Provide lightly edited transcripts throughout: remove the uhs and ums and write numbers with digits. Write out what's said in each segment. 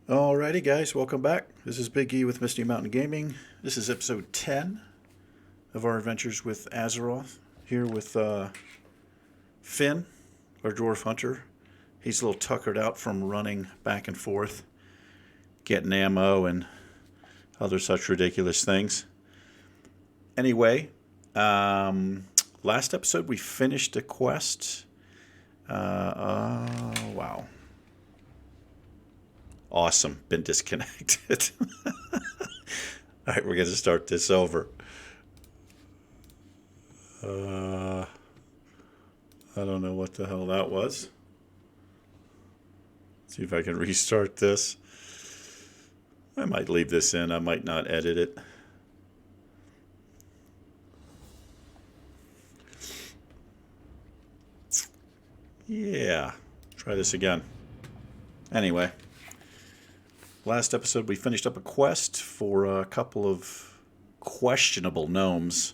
Alrighty, guys, welcome back. This is Big E with Misty Mountain Gaming. This is episode 10 of our adventures with Azeroth. Here with Finn, our dwarf hunter. He's a little tuckered out from running back and forth, getting ammo and other such ridiculous things. Anyway, last episode we finished a quest. Wow. Awesome. Been disconnected. All right, we're going to start this over. I don't know what the hell that was. See if I can restart this. I might leave this in. I might not edit it. Yeah. Try this again. Anyway. Last episode, we finished up a quest for a couple of questionable gnomes.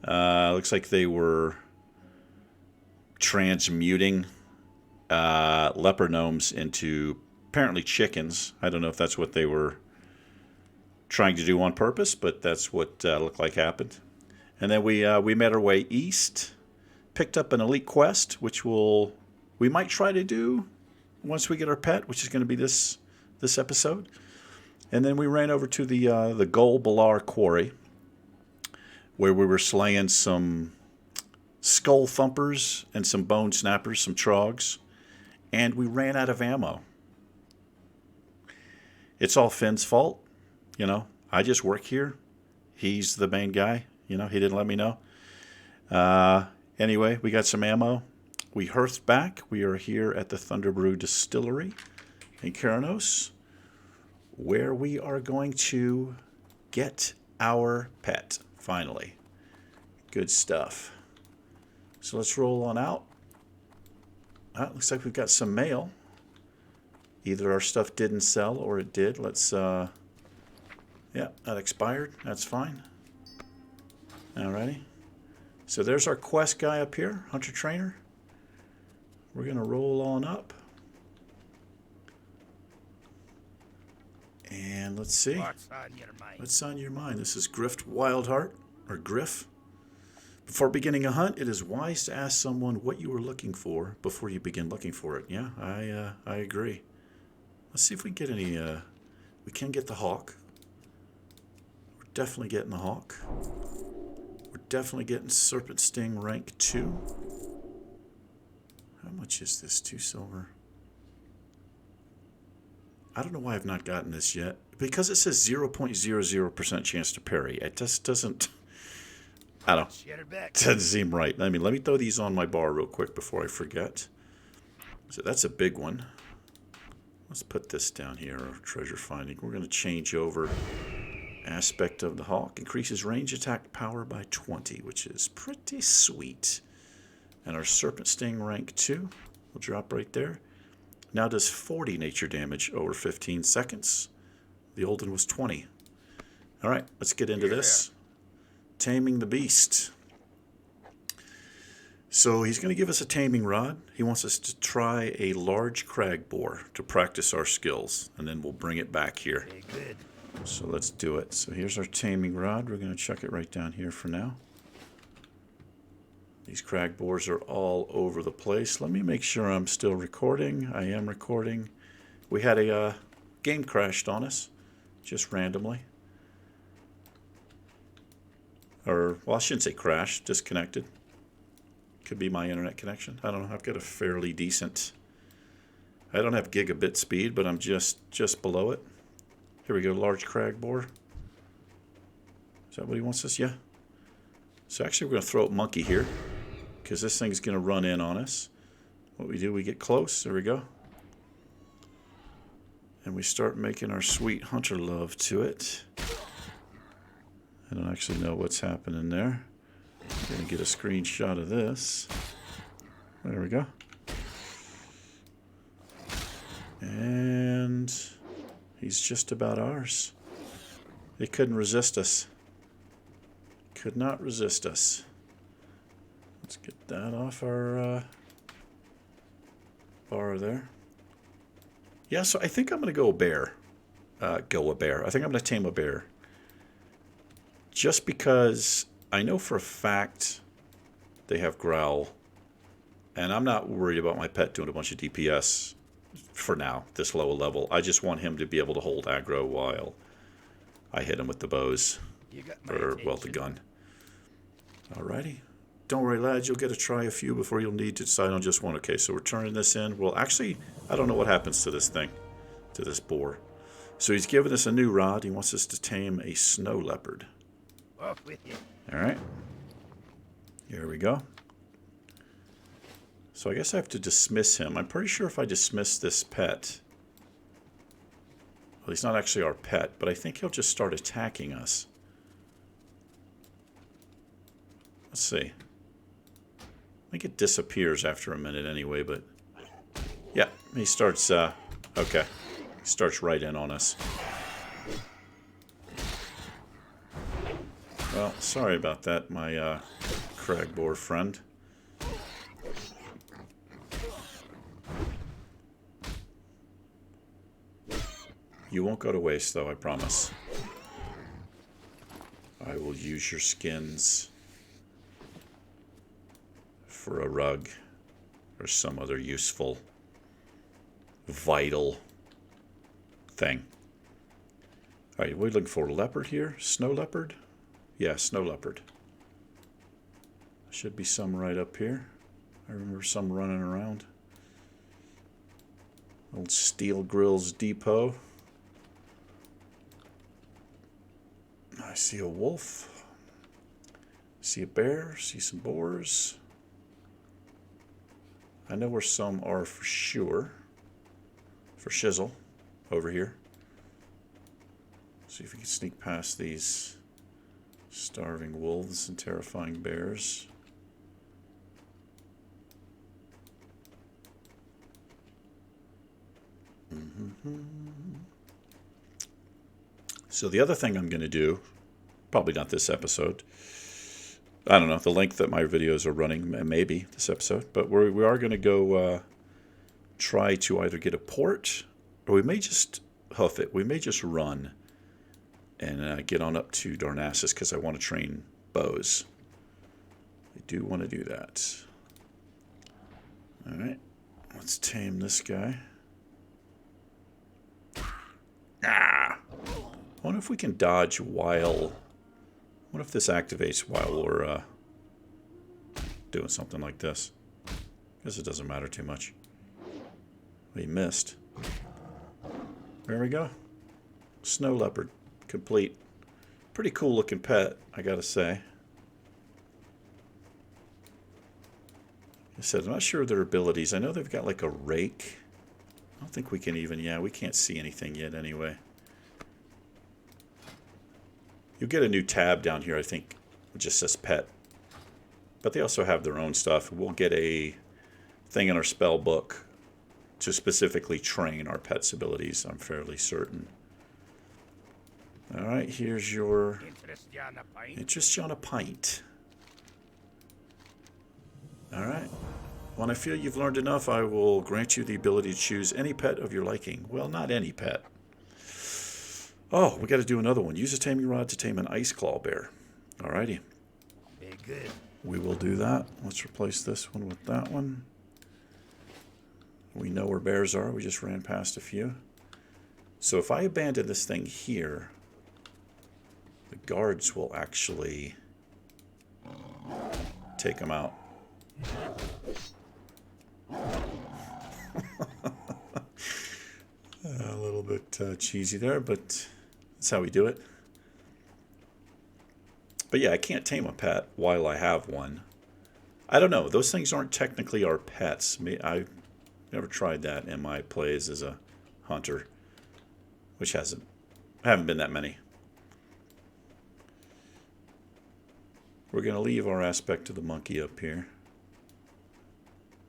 Looks like they were transmuting leper gnomes into apparently chickens. I don't know if that's what they were trying to do on purpose, but that's what looked like happened. And then we made our way east, picked up an elite quest, which we might try to do once we get our pet, which is going to be this episode. And then we ran over to the Gol Balar quarry, where we were slaying some skull thumpers and some bone snappers, some trogs, and we ran out of ammo. It's all Finn's fault, you know. I just work here. He's the main guy, you know. He didn't let me know. Anyway, we got some ammo. We hearthed back. We are here at the Thunderbrew Distillery in Keranos, where we are going to get our pet, finally. Good stuff. So let's roll on out. Looks like we've got some mail. Either our stuff didn't sell or it did. Let's, yeah, that expired. That's fine. Alrighty. So there's our quest guy up here, Hunter Trainer. We're going to roll on up. And let's see. What's on your mind? What's on your mind? This is Griff Wildheart, or Griff. Before beginning a hunt, it is wise to ask someone what you are looking for before you begin looking for it. Yeah, I agree. Let's see if we can get any, we can get the hawk. We're definitely getting the hawk. We're definitely getting Serpent Sting rank 2. How much is this? 2 silver. I don't know why I've not gotten this yet. Because it says 0.00% chance to parry. It just doesn't... I don't know. Doesn't seem right. I mean, let me throw these on my bar real quick before I forget. So that's a big one. Let's put this down here, our treasure finding. We're going to change over aspect of the hawk. Increases range attack power by 20, which is pretty sweet. And our Serpent Sting rank 2 will drop right there. Now does 40 nature damage over 15 seconds. The old one was 20. All right, let's get into this. Taming the beast. So he's going to give us a taming rod. He wants us to try a large crag boar to practice our skills, and then we'll bring it back here. Good. So let's do it. So here's our taming rod. We're going to chuck it right down here for now. These crag boars are all over the place. Let me make sure I'm still recording. I am recording. We had a game crashed on us, just randomly. Or, well, I shouldn't say crashed, disconnected. Could be my internet connection. I don't know. I've got a fairly decent... I don't have gigabit speed, but I'm just below it. Here we go, large crag boar. Is that what he wants us? Yeah. So actually we're going to throw up monkey here, because this thing's going to run in on us. What we do, we get close. There we go. And we start making our sweet hunter love to it. I don't actually know what's happening there. I'm going to get a screenshot of this. There we go. And he's just about ours. He couldn't resist us. Could not resist us. Let's get that off our bar there. Yeah, so I think I'm going to go a bear. I think I'm going to tame a bear. Just because I know for a fact they have growl. And I'm not worried about my pet doing a bunch of DPS for now, this low level. I just want him to be able to hold aggro while I hit him with the bows. Or, well, the gun. Alrighty. Don't worry, lads. You'll get to try a few before you'll need to decide on just one. Okay, so we're turning this in. Well, actually, I don't know what happens to this thing, to this boar. So he's given us a new rod. He wants us to tame a snow leopard. Off with you. Alright. Here we go. So I guess I have to dismiss him. I'm pretty sure if I dismiss this pet... Well, he's not actually our pet, but I think he'll just start attacking us. Let's see. I think it disappears after a minute anyway, but... Yeah, he starts, okay. He starts right in on us. Well, sorry about that, my, crag boar friend. You won't go to waste, though, I promise. I will use your skins for a rug or some other useful, vital thing. Alright, we're looking for a leopard here. Snow leopard? Yeah, snow leopard. Should be some right up here. I remember some running around. Old Steel Grills Depot. I see a wolf. See a bear. See some boars. I know where some are for sure. For shizzle. Over here. See if we can sneak past these starving wolves and terrifying bears. So the other thing I'm going to do, probably not this episode, I don't know, the length that my videos are running, maybe this episode, but we are going to go try to either get a port, or we may just hoof it. We may just run and get on up to Darnassus, because I want to train bows. I do want to do that. Alright, let's tame this guy. Ah! I wonder if we can dodge while... I wonder if this activates while we're doing something like this. Guess it doesn't matter too much. We missed. There we go. Snow leopard. Complete. Pretty cool looking pet, I gotta say. I said, I'm not sure of their abilities. I know they've got like a rake. I don't think we can even... Yeah, we can't see anything yet anyway. You'll get a new tab down here, I think. It just says pet. But they also have their own stuff. We'll get a thing in our spell book to specifically train our pet's abilities, I'm fairly certain. Alright, here's your... Interest you on a pint. Alright. When I feel you've learned enough, I will grant you the ability to choose any pet of your liking. Well, not any pet. Oh, we got to do another one. Use a taming rod to tame an ice claw bear. Alrighty. Very good. We will do that. Let's replace this one with that one. We know where bears are. We just ran past a few. So if I abandon this thing here, the guards will actually take them out. A little bit cheesy there, but that's how we do it. But yeah, I can't tame a pet while I have one. I don't know. Those things aren't technically our pets. I've never tried that in my plays as a hunter, which haven't been that many. We're going to leave our aspect of the monkey up here.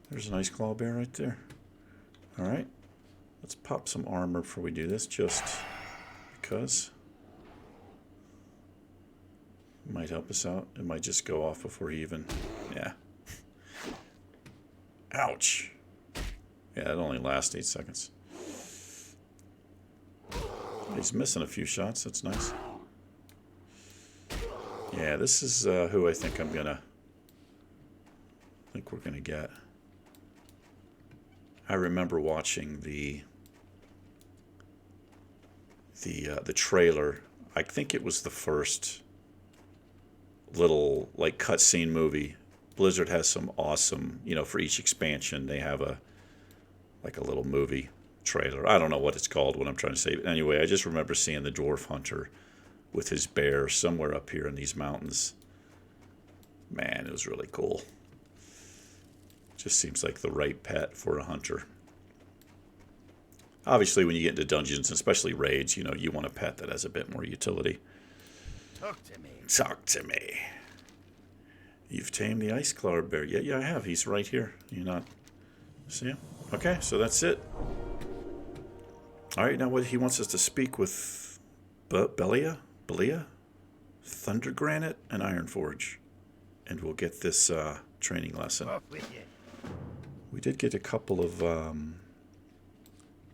There's a nice claw bear right there. Alright. Let's pop some armor before we do this, just because. It might help us out. It might just go off before he even... Yeah. Ouch. Yeah, it only lasts 8 seconds. He's missing a few shots. That's nice. Yeah, this is who I think we're gonna get. I remember watching the trailer. I think it was the first little like cutscene movie. Blizzard has some awesome, for each expansion they have a little movie trailer. I don't know what it's called, what I'm trying to say. But anyway, I just remember seeing the dwarf hunter with his bear somewhere up here in these mountains. Man, it was really cool. Just seems like the right pet for a hunter. Obviously, when you get into dungeons, especially raids, you want a pet that has a bit more utility. Talk to me. Talk to me. You've tamed the ice claw bear. Yeah, I have. He's right here. You not see him? Okay, so that's it. All right, now what he wants us to speak with Belia, Thunder Granite, and Iron Forge, and we'll get this training lesson. Off with you. We did get a couple of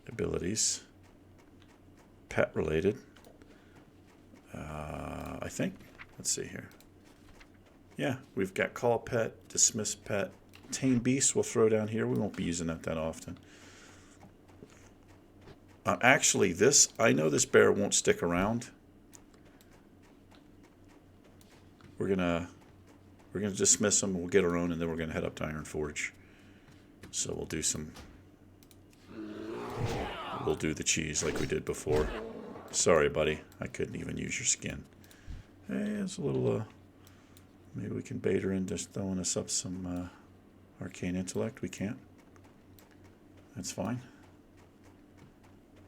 abilities, pet related. I think. Let's see here. Yeah, we've got Call Pet, Dismiss Pet, Tame Beast we'll throw down here. We won't be using that often. Actually, I know this bear won't stick around. We're gonna dismiss him. We'll get our own, and then we're gonna head up to Iron Forge. So we'll do the cheese like we did before. Sorry, buddy. I couldn't even use your skin. Hey, it's a little, maybe we can bait her into throwing us up some arcane intellect. We can't. That's fine.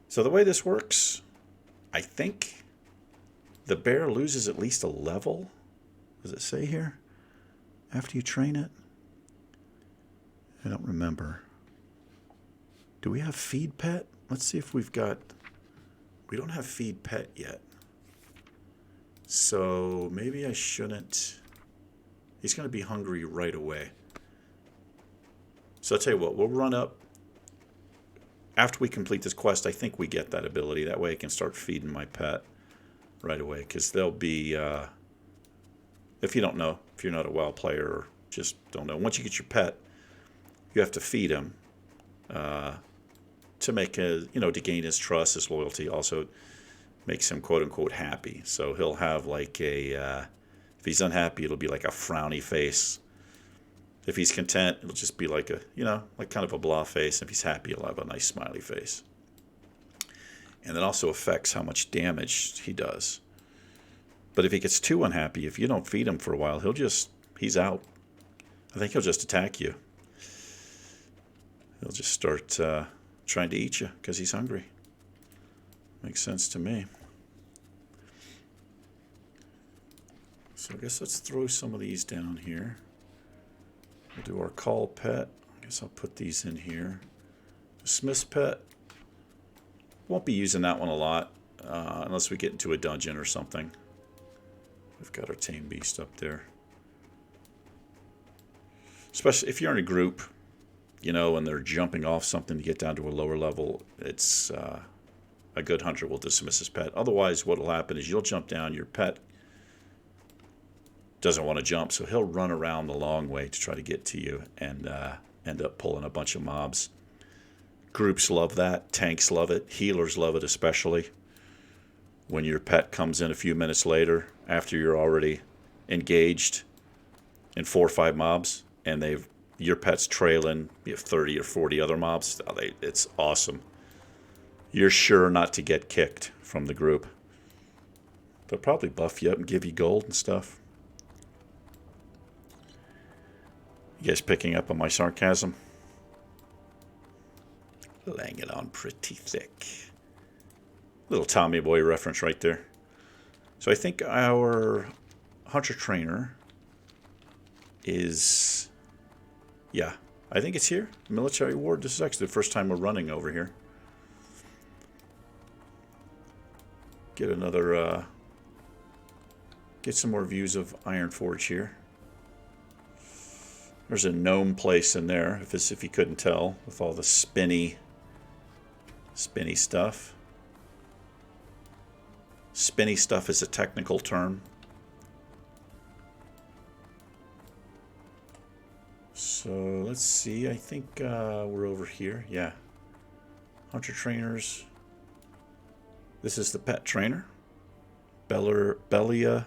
So the way this works, I think the bear loses at least a level. Does it say here? After you train it? I don't remember. Do we have feed pet? Let's see if we've got... We don't have feed pet yet. So maybe I shouldn't... He's going to be hungry right away. So I'll tell you what, we'll run up. After we complete this quest, I think we get that ability. That way I can start feeding my pet right away. Because they'll be... if you don't know, if you're not a WoW player or just don't know, once you get your pet, you have to feed him to make to gain his trust, his loyalty. Also makes him quote unquote happy. So he'll have like if he's unhappy, it'll be like a frowny face. If he's content, it'll just be like a like kind of a blah face. If he's happy, he'll have a nice smiley face. And that also affects how much damage he does. But if he gets too unhappy, if you don't feed him for a while, he's out. I think he'll just attack you. He'll just start trying to eat you because he's hungry. Makes sense to me. So I guess let's throw some of these down here. We'll do our Call Pet. I guess I'll put these in here. Dismiss Pet. Won't be using that one a lot unless we get into a dungeon or something. We've got our Tame Beast up there. Especially if you're in a group, and they're jumping off something to get down to a lower level, it's a good hunter will dismiss his pet. Otherwise, what will happen is you'll jump down, your pet doesn't want to jump, so he'll run around the long way to try to get to you and end up pulling a bunch of mobs. Groups love that. Tanks love it. Healers love it especially. When your pet comes in a few minutes later, after you're already engaged in 4 or 5 mobs, and your pet's trailing 30 or 40 other mobs, it's awesome. You're sure not to get kicked from the group. They'll probably buff you up and give you gold and stuff. You guys picking up on my sarcasm? Laying it on pretty thick. Little Tommy Boy reference right there. So I think our hunter trainer is... Yeah, I think it's here. Military Ward. This is actually the first time we're running over here. Get another... get some more views of Iron Forge here. There's a gnome place in there, if you couldn't tell, with all the spinny stuff. Spinny stuff is a technical term. So let's see. I think we're over here. Yeah. Hunter trainers. This is the pet trainer. Rebellious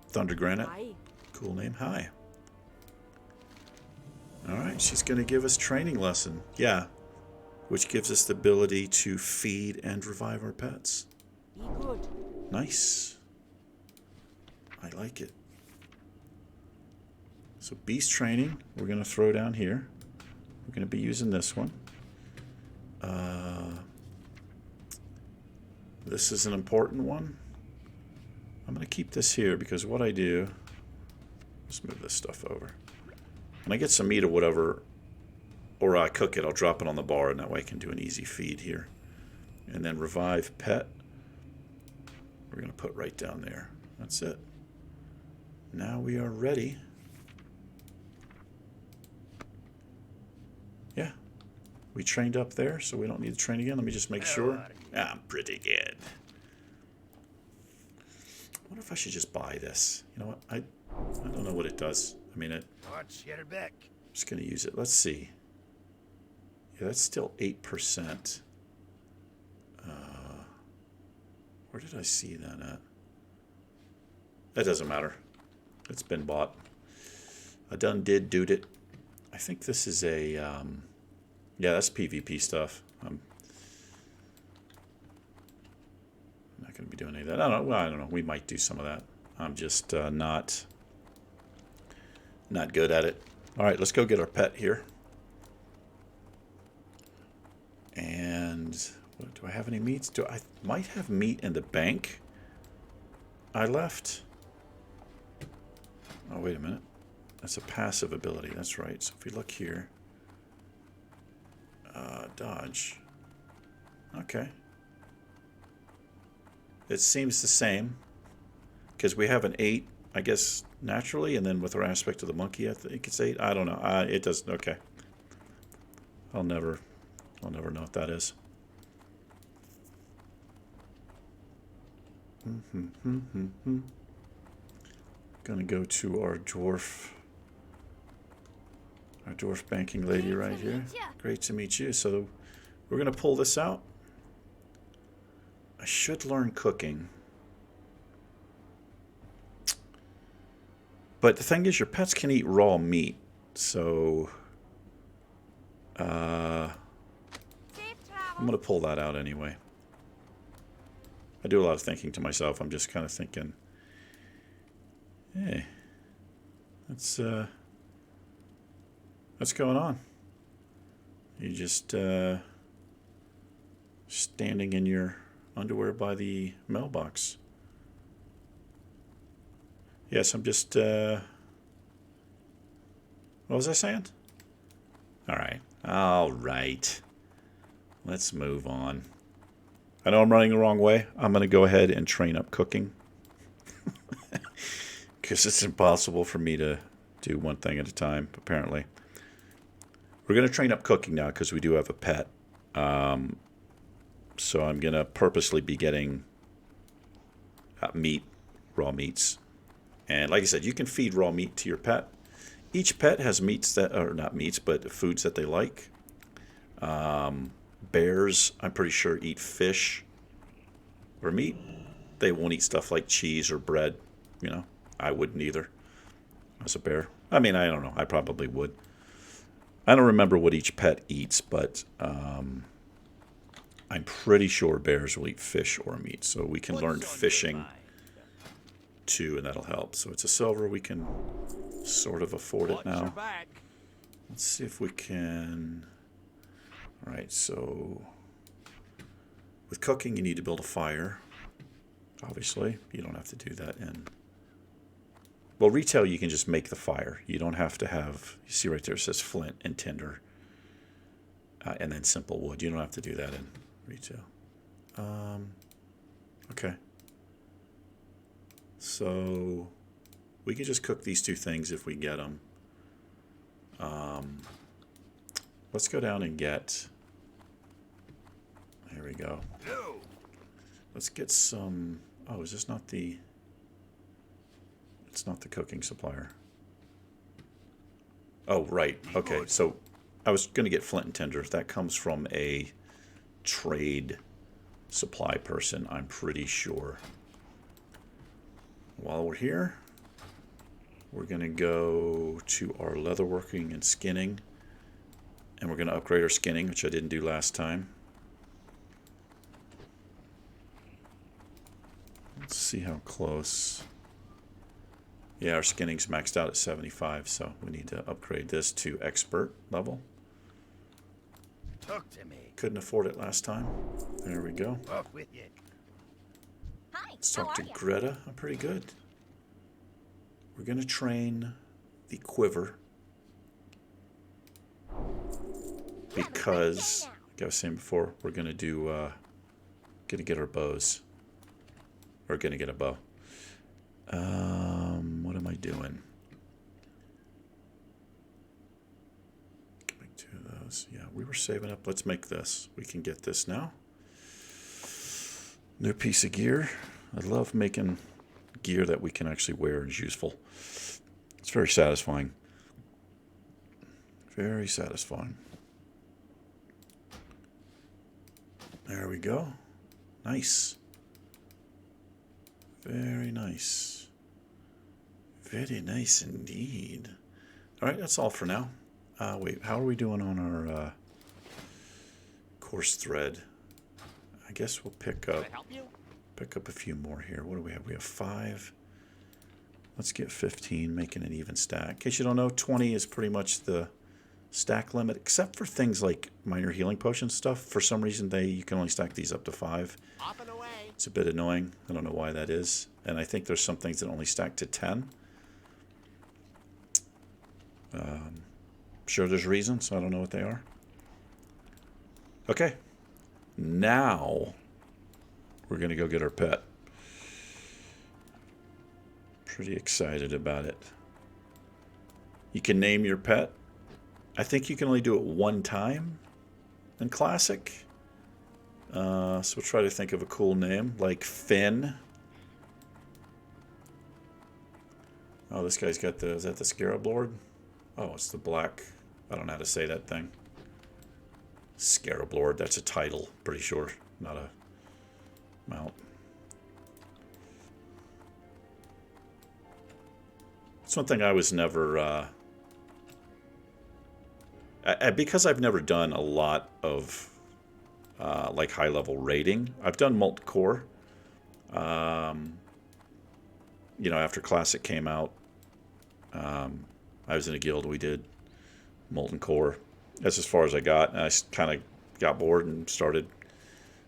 Thunder Granite. Hi. Cool name. Hi. Alright, she's going to give us training lesson. Yeah. Which gives us the ability to feed and revive our pets. Be good. Nice. I like it. So beast training, we're going to throw down here. We're going to be using this one. This is an important one. I'm going to keep this here because what I do... Let's move this stuff over. When I get some meat or whatever, or I cook it, I'll drop it on the bar, and that way I can do an easy feed here. And then revive pet. We're going to put right down there. That's it. Now we are ready. Yeah. We trained up there, so we don't need to train again. Let me just make sure. I'm pretty good. I wonder if I should just buy this. You know what? I don't know what it does. I mean, Watch, get her back. I'm just going to use it. Let's see. Yeah, that's still 8%. Where did I see that at? That doesn't matter. It's been bought. I done did it. I think this is a... yeah, that's PvP stuff. I'm not going to be doing any of that. I don't know. Well, I don't know. We might do some of that. I'm just not good at it. All right, let's go get our pet here. And what, do I have any meats? I might have meat in the bank I left. Oh, wait a minute. That's a passive ability. That's right. So if we look here. Dodge. Okay. It seems the same. Because we have an 8, I guess, naturally. And then with our aspect of the monkey, I think it's 8. I don't know. It doesn't. Okay. I'll never know what that is. Gonna go to our dwarf banking lady right here. Great to meet you. So we're gonna pull this out. I should learn cooking. But the thing is, your pets can eat raw meat. So I'm gonna pull that out anyway. I do a lot of thinking to myself. I'm just kind of thinking, hey, what's going on? You just standing in your underwear by the mailbox. Yes, I'm just, what was I saying? All right. Let's move on. I know I'm running the wrong way. I'm going to go ahead and train up cooking. Because it's impossible for me to do one thing at a time, apparently. We're going to train up cooking now because we do have a pet. So I'm going to purposely be getting meat, raw meats. And like I said, you can feed raw meat to your pet. Each pet has meats that, or not meats, but foods that they like. Bears, I'm pretty sure, eat fish or meat. They won't eat stuff like cheese or bread. You know, I wouldn't either as a bear. I mean, I don't know. I probably would. I don't remember what each pet eats, but I'm pretty sure bears will eat fish or meat. So we can learn fishing too, and that'll help. So it's a silver. We can sort of afford it now. Let's see if we can... All right, so with cooking, you need to build a fire. Obviously, you don't have to do that in... Well, retail, you can just make the fire. You don't have to have... You see right there, it says flint and tinder. And then simple wood. You don't have to do that in retail. Okay. So we can just cook these two things if we get them. Let's go down and get... There we go. Let's get some... Oh, is this not the... It's not the cooking supplier. Oh, right. Okay, so I was going to get flint and tinder. That comes from a trade supply person, I'm pretty sure. While we're here, we're going to go to our leatherworking and skinning. And we're going to upgrade our skinning, which I didn't do last time. Let's see how close. Yeah, our skinning's maxed out at 75, so we need to upgrade this to expert level. Talk to me. Couldn't afford it last time. There we go. Off with you. Hi, Let's how talk to are ya? Greta. I'm pretty good. We're going to train the quiver. Because, like I was saying before, we're going to do, going to get our bows. Or going to get a bow. What am I doing? Make 2 of those. Yeah, we were saving up. Let's make this. We can get this now. New piece of gear. I love making gear that we can actually wear and is useful. It's very satisfying. Very satisfying. There we go. Nice. Very nice. Very nice indeed. All right, that's all for now. Wait, how are we doing on our course thread? I guess we'll pick up a few more here. What do we have? We have 5. Let's get 15, making an even stack. In case you don't know, 20 is pretty much the stack limit, except for things like minor healing potion stuff. For some reason, you can only stack these up to 5. Off and away. It's a bit annoying. I don't know why that is. And I think there's some things that only stack to 10. Sure there's reasons. I don't know what they are. Okay. Now we're going to go get our pet. Pretty excited about it. You can name your pet. I think you can only do it 1 time in Classic. So we'll try to think of a cool name, like Finn. Oh, this guy's got the... Is that the Scarab Lord? Oh, it's the black... I don't know how to say that thing. Scarab Lord. That's a title, pretty sure. Not a mount. It's one thing I was never... because I've never done a lot of like high-level raiding. I've done Molten Core. You know, after Classic came out, I was in a guild. We did Molten Core. That's as far as I got. And I kind of got bored and started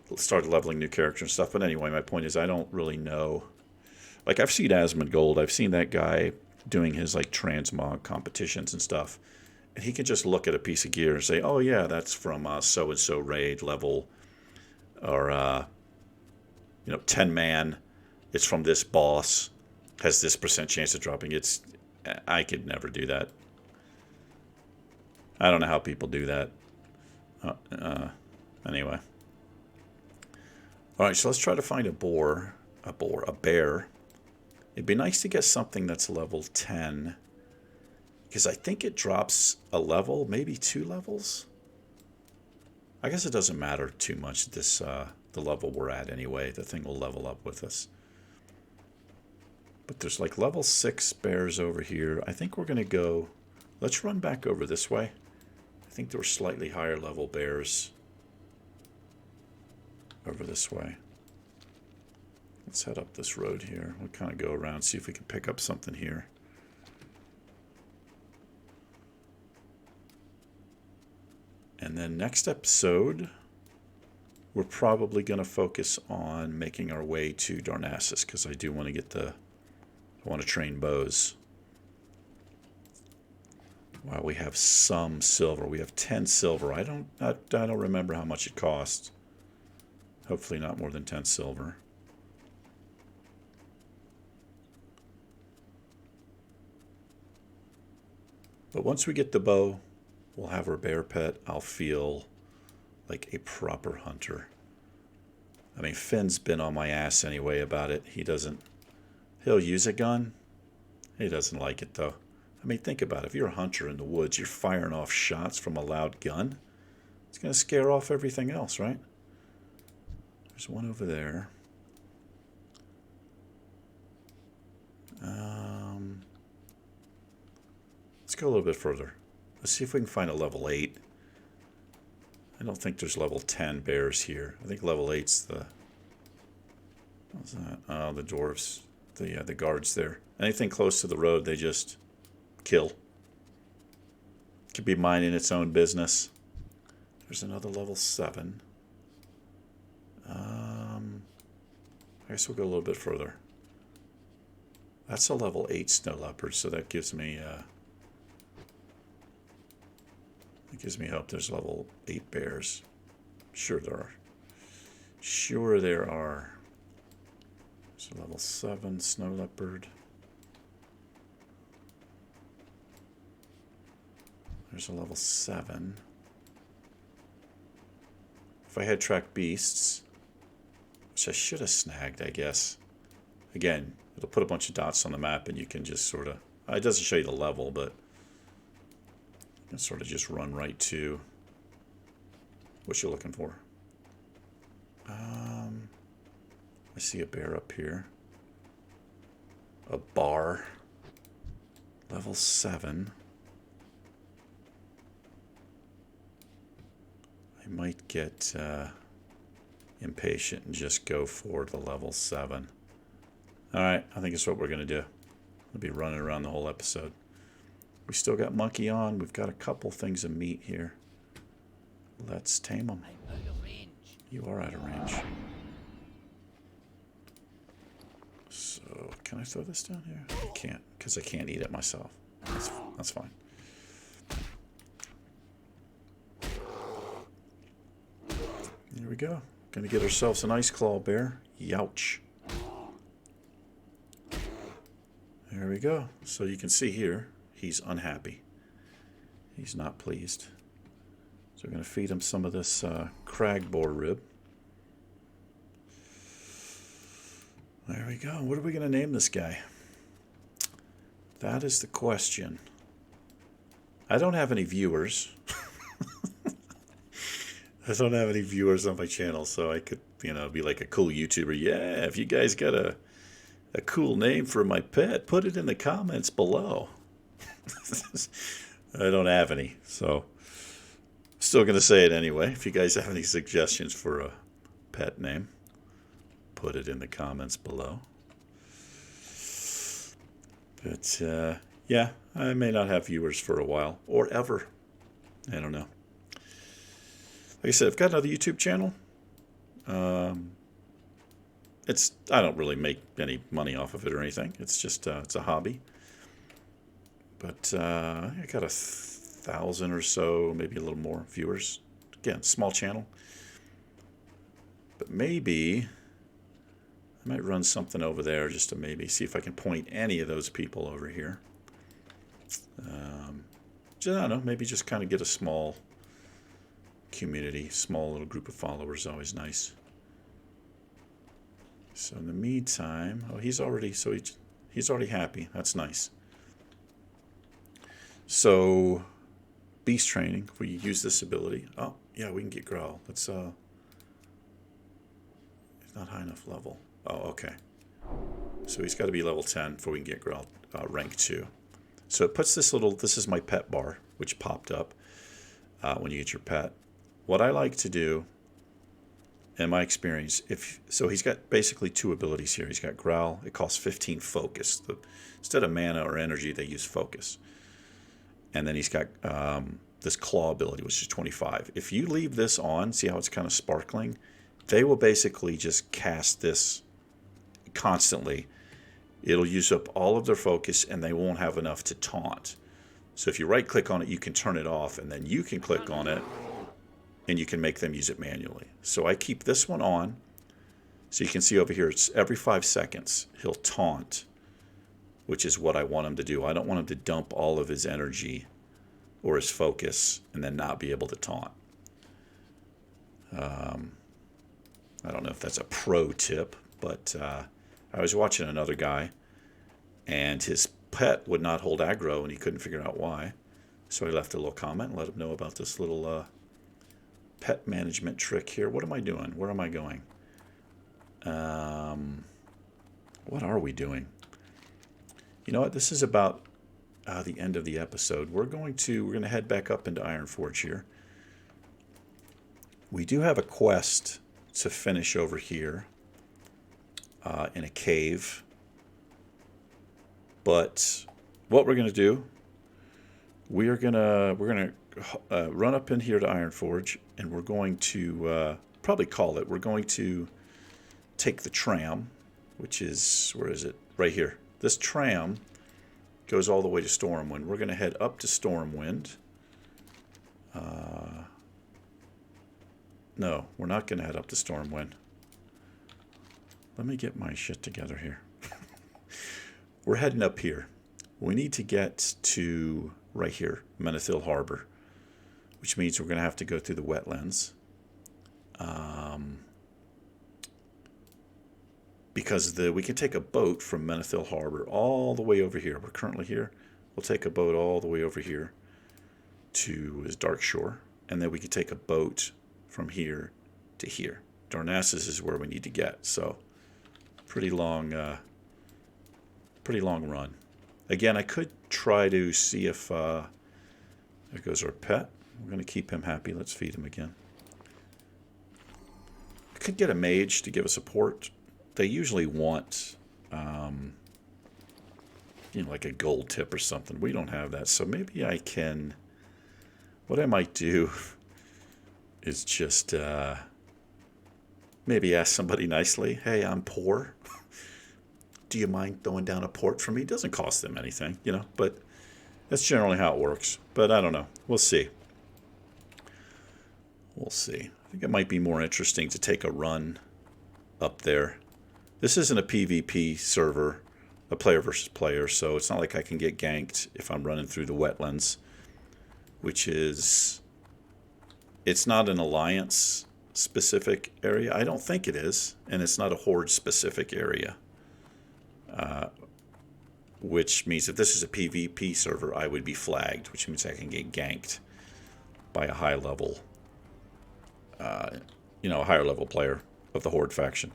leveling new characters and stuff. But anyway, my point is I don't really know. Like, I've seen Asmongold. I've seen that guy doing his, like, transmog competitions and stuff. And he can just look at a piece of gear and say, oh, yeah, that's from so-and-so raid level. Or, you know, 10-man. It's from this boss. Has this % chance of dropping. I could never do that. I don't know how people do that. Anyway. All right, so let's try to find a bear. It'd be nice to get something that's level 10. Because I think it drops a level, maybe 2 levels. I guess it doesn't matter too much, the level we're at anyway. The thing will level up with us. But there's like level 6 bears over here. I think we're going to go... Let's run back over this way. I think there were slightly higher level bears over this way. Let's head up this road here. We'll kind of go around, see if we can pick up something here. And then next episode, we're probably going to focus on making our way to Darnassus, because I do want to get I want to train bows. Wow, we have some silver. We have 10 silver. I don't remember how much it cost. Hopefully not more than 10 silver. But once we get the bow, we'll have our bear pet. I'll feel like a proper hunter. I mean, Finn's been on my ass anyway about it. He'll use a gun. He doesn't like it, though. I mean, think about it. If you're a hunter in the woods, you're firing off shots from a loud gun. It's going to scare off everything else, right? There's one over there. Let's go a little bit further. Let's see if we can find a level 8. I don't think there's level 10 bears here. I think level 8's the... What's that? Oh, the dwarves. The guards there. Anything close to the road, they just kill. Could be minding its own business. There's another level 7. I guess we'll go a little bit further. That's a level 8 snow leopard, so that gives me hope. There's level 8 bears. Sure there are. Sure there are. There's a level 7 snow leopard. There's a level 7. If I had tracked beasts, which I should have snagged, I guess. Again, it'll put a bunch of dots on the map and you can just sort of... It doesn't show you the level, but you can sort of just run right to what you're looking for. I see a bear up here. A bar. Level 7. I might get impatient and just go for the level 7. Alright, I think it's what we're going to do. We'll be running around the whole episode. We still got monkey on. We've got a couple things of meat here. Let's tame them. I'm out of range. You are out of range. So, can I throw this down here? I can't, because I can't eat it myself. That's fine. Here we go. Gonna get ourselves an ice claw bear. Youch. There we go. So you can see here, he's unhappy. He's not pleased. So we're going to feed him some of this crag boar rib. There we go. What are we going to name this guy? That is the question. I don't have any viewers. I don't have any viewers on my channel, so I could, be like a cool YouTuber. Yeah, if you guys got a cool name for my pet, put it in the comments below. I don't have any, so still going to say it anyway. If you guys have any suggestions for a pet name, put it in the comments below. But, yeah, I may not have viewers for a while, or ever. I don't know. Like I said, I've got another YouTube channel. I don't really make any money off of it or anything. It's just it's a hobby. But I got 1,000 or so, maybe a little more viewers. Again, small channel. But maybe I might run something over there just to maybe see if I can point any of those people over here. I don't know, maybe just kind of get a small community, small little group of followers, always nice. So in the meantime, oh, he's already happy. That's nice. So beast training, if we use this ability. Oh, yeah, we can get growl. Let's it's not high enough level. Oh, okay. So he's got to be level 10 before we can get growl rank 2. So it puts this is my pet bar, which popped up when you get your pet. What I like to do, in my experience, so he's got basically 2 abilities here. He's got growl. It costs 15 focus. Instead of mana or energy, they use focus. And then he's got this claw ability, which is 25. If you leave this on, see how it's kind of sparkling? They will basically just cast this constantly. It'll use up all of their focus, and they won't have enough to taunt. So if you right-click on it, you can turn it off, and then you can click on it, and you can make them use it manually. So I keep this one on. So you can see over here, it's every 5 seconds, he'll taunt, which is what I want him to do. I don't want him to dump all of his energy or his focus and then not be able to taunt. I don't know if that's a pro tip, but I was watching another guy, and his pet would not hold aggro, and he couldn't figure out why. So I left a little comment and let him know about this little pet management trick here. What am I doing? Where am I going? What are we doing? You know what? This is about the end of the episode. We're going to head back up into Ironforge here. We do have a quest to finish over here in a cave. But what we're going to do, we're gonna run up in here to Ironforge, and we're going to probably call it. We're going to take the tram, which is, where is it? Right here. This tram goes all the way to Stormwind. We're going to head up to Stormwind. No, we're not going to head up to Stormwind. Let me get my shit together here. We're heading up here. We need to get to right here, Menethil Harbor, which means we're going to have to go through the wetlands. Because we can take a boat from Menethil Harbor all the way over here. We're currently here. We'll take a boat all the way over here to his Dark Shore, and then we can take a boat from here to here. Darnassus is where we need to get. So pretty long run. Again, I could try to see if there goes our pet. We're going to keep him happy. Let's feed him again. I could get a mage to give us support. They usually want, like a gold tip or something. We don't have that, so maybe I can. What I might do is just maybe ask somebody nicely, "Hey, I'm poor. Do you mind throwing down a port for me?" It doesn't cost them anything, but that's generally how it works. But I don't know. We'll see. We'll see. I think it might be more interesting to take a run up there. This isn't a PvP server, a player versus player, so it's not like I can get ganked if I'm running through the wetlands, which is, it's not an alliance specific area. I don't think it is, and it's not a horde specific area. Which means if this is a PvP server, I would be flagged, which means I can get ganked by a high level, a higher level player of the horde faction.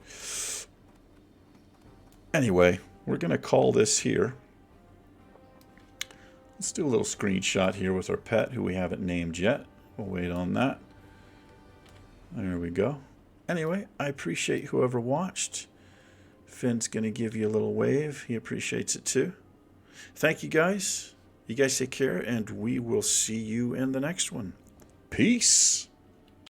Anyway, we're going to call this here. Let's do a little screenshot here with our pet, who we haven't named yet. We'll wait on that. There we go. Anyway, I appreciate whoever watched. Finn's going to give you a little wave. He appreciates it too. Thank you guys. You guys take care, and we will see you in the next one. Peace.